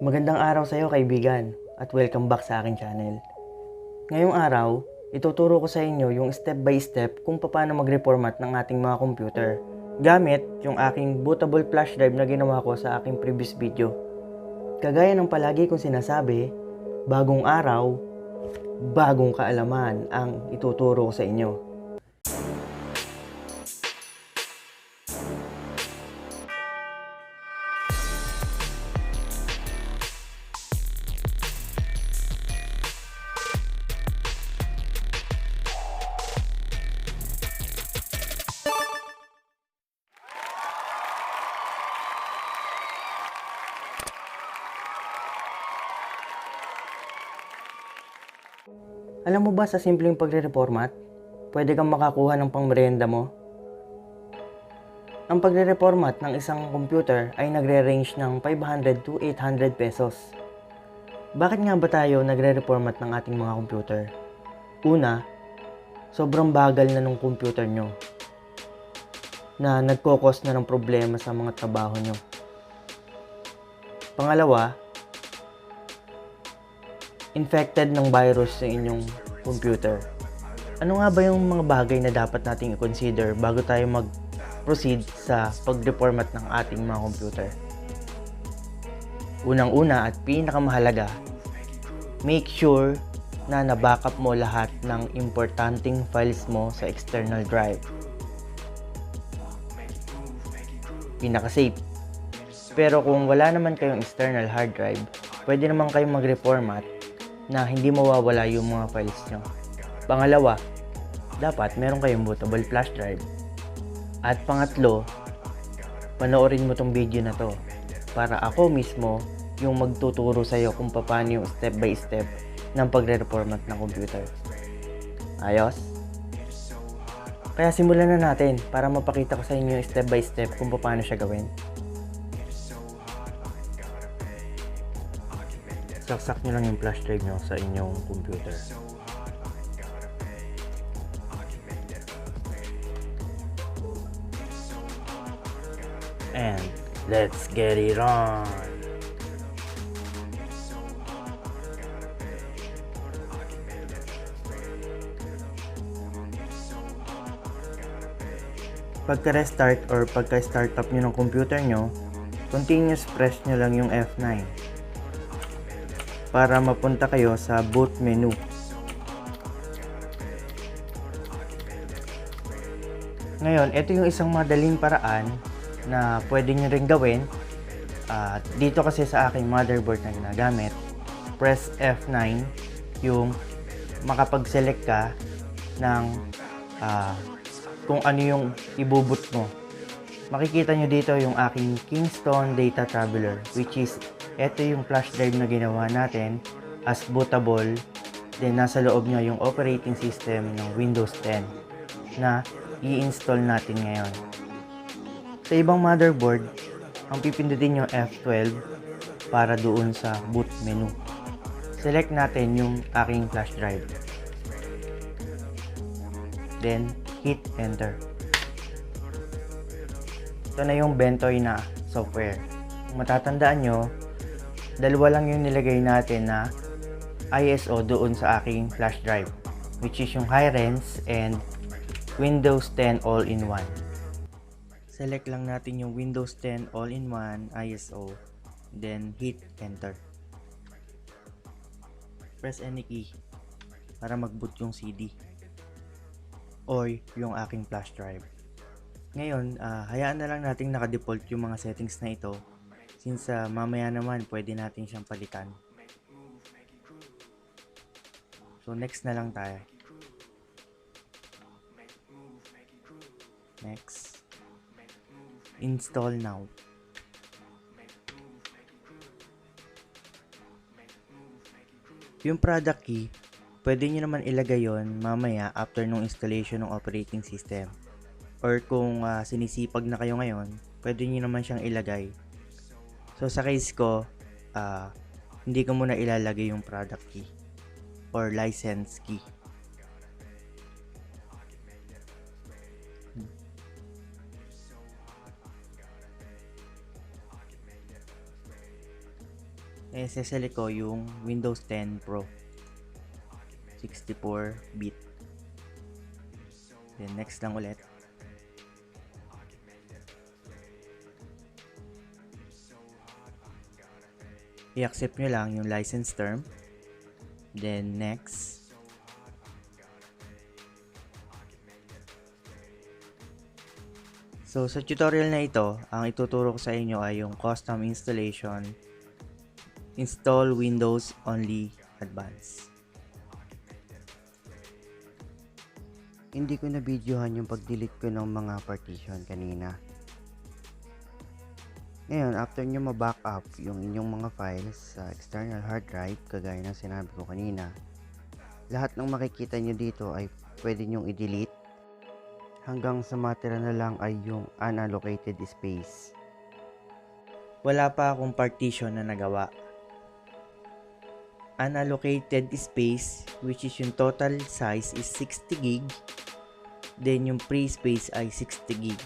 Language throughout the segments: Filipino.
Magandang araw sa iyo kaibigan at welcome back sa aking channel. Ngayong araw, ituturo ko sa inyo yung step by step kung paano mag-reformat ng ating mga computer gamit yung aking bootable flash drive na ginawa ko sa aking previous video. Kagaya ng palagi kong sinasabi, bagong araw, bagong kaalaman ang ituturo ko sa inyo. Alam mo ba sa simpleng pagre-reformat, pwede kang makakuha ng pangmerienda mo? Ang pagre-reformat ng isang computer ay nagre-range ng 500 to 800 pesos. Bakit nga ba tayo nagre-reformat ng ating mga computer? Una, sobrang bagal na ng computer nyo na nagkokos na ng problema sa mga trabaho nyo. Pangalawa, infected ng virus sa inyong computer. Ano nga ba yung mga bagay na dapat nating i-consider bago tayo mag-proceed sa pag-reformat ng ating mga computer? Unang-una at pinakamahalaga, make sure na na-backup mo lahat ng importanteng files mo sa external drive. Pinaka-safe. Pero kung wala naman kayong external hard drive, pwede naman kayong mag-reformat na hindi mawawala yung mga files nyo. Pangalawa, dapat meron kayong bootable flash drive. At pangatlo, panoorin mo tong video na to para ako mismo yung magtuturo sa iyo kung paano yung step by step ng pagre-reformat ng computer. Ayos? Kaya simulan na natin para mapakita ko sa inyo yung step by step kung paano siya gawin. Saksak nyo lang yung flash drive nyo sa inyong computer. And let's get it on! Pagka-restart or pagka-start up nyo ng computer nyo, continuous press nyo lang yung F9 para mapunta kayo sa boot menu. Ngayon, ito yung isang madaling paraan na pwede nyo rin gawin. Dito kasi sa aking motherboard na ginagamit, press F9 yung makapag-select ka ng kung ano yung ibuboot mo. Makikita nyo dito yung aking Kingston Data Traveler, which is ito yung flash drive na ginawa natin as bootable. Then nasa loob niya yung operating system ng Windows 10 na i-install natin ngayon. Sa ibang motherboard, ang pipindutin nyo F12 para doon sa boot menu. Select natin yung aking flash drive. Then hit enter. Ito na yung Bentoy na software. Kung matatandaan nyo, dalawa lang yung nilagay natin na ISO doon sa aking flash drive, which is yung Hi-Rez and Windows 10 All-in-One. Select lang natin yung Windows 10 All-in-One ISO, then hit enter. Press any key para mag-boot yung CD or yung aking flash drive. Ngayon, hayaan na lang nating naka-default yung mga settings na ito since mamaya naman pwede natin siyang palitan. So next na lang tayo. Next. Install now. Yung product key, pwede nyo naman ilagay yon mamaya after nung installation ng operating system. Or kung sinisipag na kayo ngayon, pwede nyo naman siyang ilagay. So sa case ko, hindi ko muna ilalagay yung product key or license key. Seselect ko yung Windows 10 Pro 64-bit. Then next lang ulit. I-accept nyo lang yung license term. Then next. So sa tutorial na ito, ang ituturo ko sa inyo ay yung custom installation. Install Windows Only Advanced. Hindi ko na videohan yung pag-delete ko ng mga partition kanina. Ngayon, after nyo ma-backup yung inyong mga files sa external hard drive, kagaya ng sinabi ko kanina, lahat ng makikita nyo dito ay pwede nyong i-delete hanggang sa matira na lang ay yung unallocated space. Wala pa akong partition na nagawa. Unallocated space, which is yung total size is 60 gig, then yung free space ay 60 gig.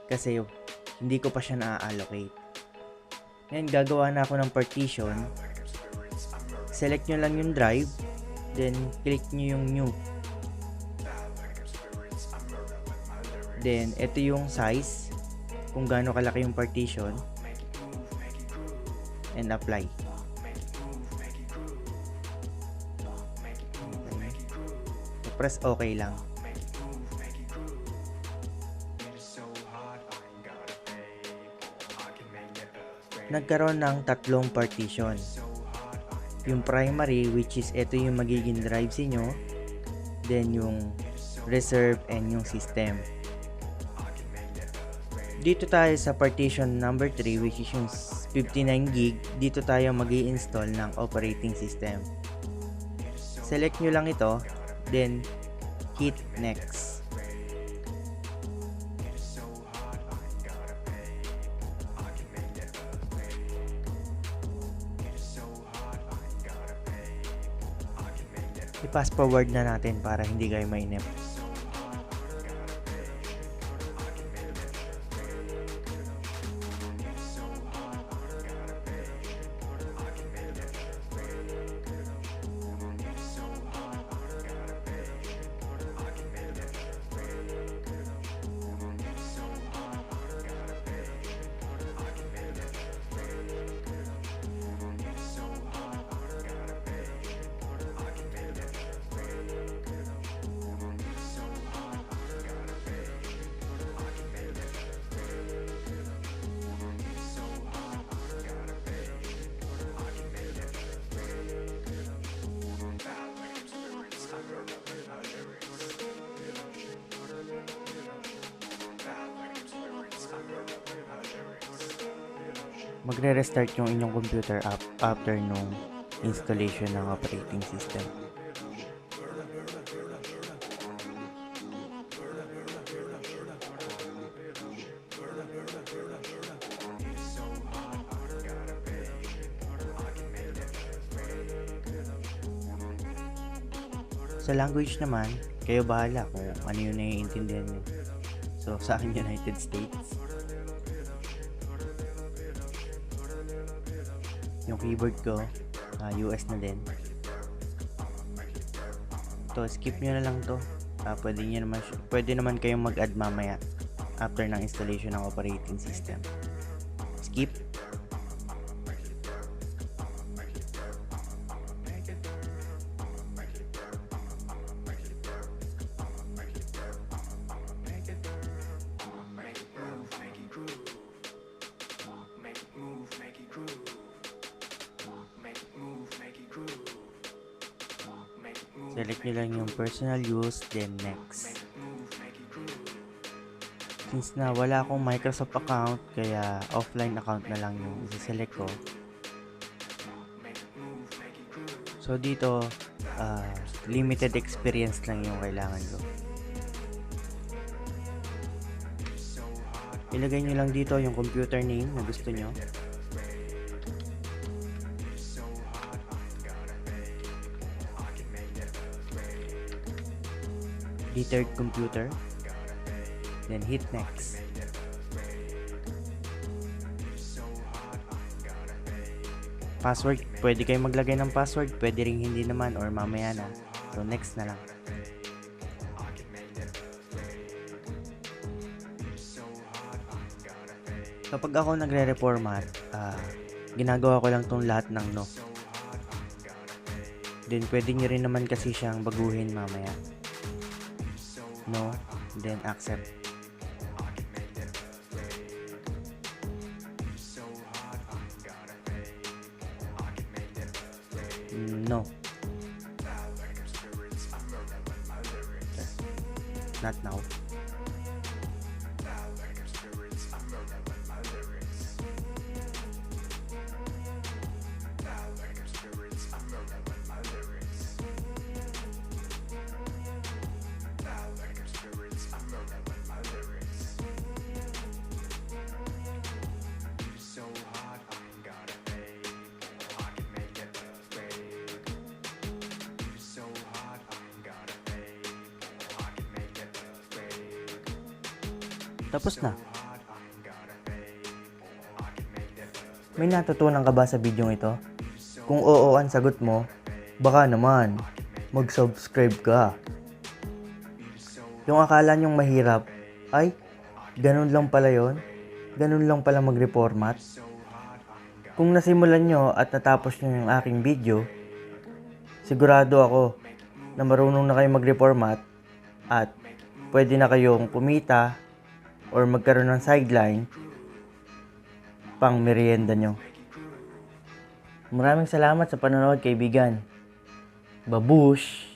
Kasi hindi ko pa siya na-allocate. Ngayon, gagawa na ako ng partition. Select nyo lang yung drive, then click nyo yung new. Then, ito yung size, kung gaano kalaki yung partition, and apply. Okay. So, press OK lang. Nagkaroon ng tatlong partition. Yung primary, which is ito yung magiging drives niyo, then yung reserve and yung system. Dito tayo sa partition number 3, which is yung 59 gig. Dito tayo mag-i-install ng operating system. Select nyo lang ito, then hit next. I-fast forward na natin para hindi kayo mainip. Magre-restart yung inyong computer after nung installation ng operating system. Sa language naman, kayo bahala kung ano yung naiintindihan nyo. So, sa akin, United States. Yung keyboard ko, US na din. To skip nyo na lang to. Pwede naman kayong mag-add mamaya after ng installation ng operating system. Skip. Select nyo lang yung personal use, then next. Since na wala akong Microsoft account, kaya offline account na lang yung isi-select ko. So dito, limited experience lang yung kailangan ko. Ilagay nyo lang dito yung computer name na gusto nyo. Third computer, then hit next. Password, pwede kayo maglagay ng password, pwede ring hindi naman or mamaya na. So next na lang. Kapag ako nagre-reformat, ginagawa ko lang tong lahat ng no. Then pwede nyo rin naman kasi siyang baguhin mamaya. No, then accept. No. Not now. Tapos na. May natutunan ka ba sa video ito? Kung oo ang sagot mo, baka naman mag-subscribe ka. Yung akala nyong mahirap, ay, ganun lang pala yon, ganun lang pala mag-reformat. Kung nasimulan nyo at natapos nyo yung aking video, sigurado ako na marunong na kayo mag-reformat at pwede na kayong kumita or magkaroon ng sideline pang merienda nyo. Maraming salamat sa panonood, kaibigan. Babush!